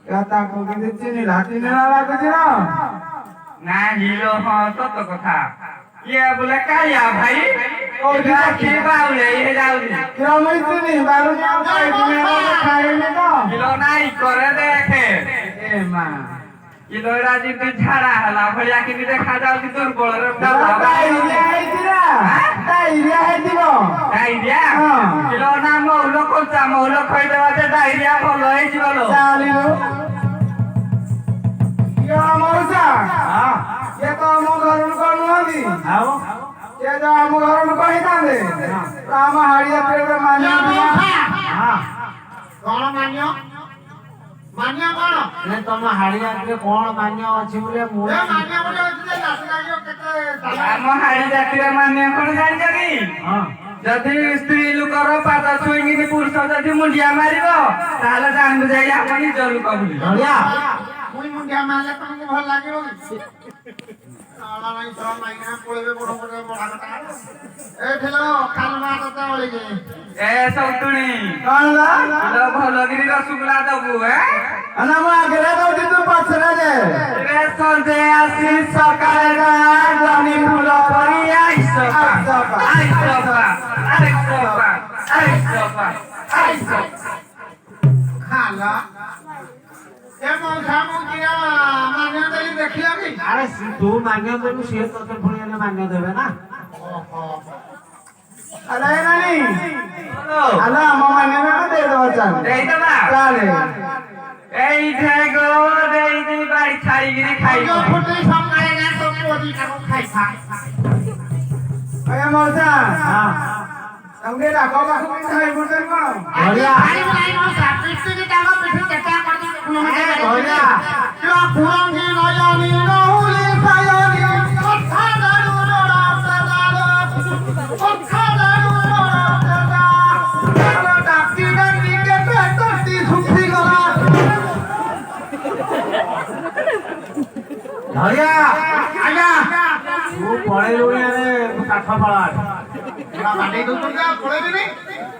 कहता को कि चिनी लाती ने ना कुछ ना ना हीरो हाँ तो कथा ये बोले क्या या भाई और क्या बाउले ये जाऊली क्यों मैं चिनी बारू ना खाई ने खाई ने तो किलो नहीं करे देखे ए मां किलो राजी तो झाड़ा हला भैया कि देखा जाऊ कि दूर बोल रे डायरिया है तिरा डायरिया है दिबो डायरिया किलो ना मौलो कोचा मौलो खाई देवा ते डायरिया भलो है जीवलो चालिलो यो मौसा हां ये तो हम घर में कौन होगी आओ ये जो हम घर में कहीं कांदे राम हाड़िया पेड़ मानियो हां कौन मानियो मानियो कौन ने तुम हाड़िया के कौन मान्य अछि बोले मु ए मानियो बोले जे नाच लागियो केते ଆମ ହାଡି ଜାତିର ମାନେ କଣ ଜାଣିଛ କି ଯଦି ସ୍ତ୍ରୀ ଲୋକର ପାଦ ଛୁଇଁକି ପୁରୁଷ ଯଦି ମୁଣ୍ଡିଆ ମାରିବ ତାହେଲେ ଜାଣିବୁ ଯାଇ ଆମ ନିଜ ଲୋକ ବୋଲି धड़िया मुई मुंडिया मारले तुमको भल लागियो आला नहीं तो नहीं ना पळेबे बड़ बड़ बड़ा कथा ए ठेलो काल मात त ओले जे ଏ ସନ୍ତୁଣି कौन ला କିଲୋ ଭଲକିରି ରସଗୁଲା ଦବୁ अना मु आगरे दउती तू पछरे दे ରେ ସନ୍ଧେ ଆସି ସକାଳେ ଜନି ଫୁଲ ପରି ଆଇସପା खाला ए मौसा मुजिया मानियो देई देखियो कि अरे तू मान्य देबु से तोते पुणी ने मान्य देबे ना अरे नानी अना हम माने ना दे दो चल ଦେଇଦବା चाले ଏଇଠେ ଗୋ ଦେଇଦେଇ ବାড়ি ଛାଡ଼ିକିରି जो ଖାଇବ फुटी संगाले ना तो कोडी का खाइसा अरे मौसा हां हमके डाको बाखु में खाई बुझन कोन धड़िया भाई भाई मौसा पिट्टी के टाका पिट्टी चटा कर दे कुनो में धड़िया जो पुरंगी नयनी नहुली सायनी कथा दारू रोड़ा सदालो कथा दारू रोड़ा सदा चलो डाक्टी डाक्टी के पेटती सुखी गला धड़िया आजा तू पळे लोणी रे काठ फळा ना बाटे दो तो क्या पड़े भी नहीं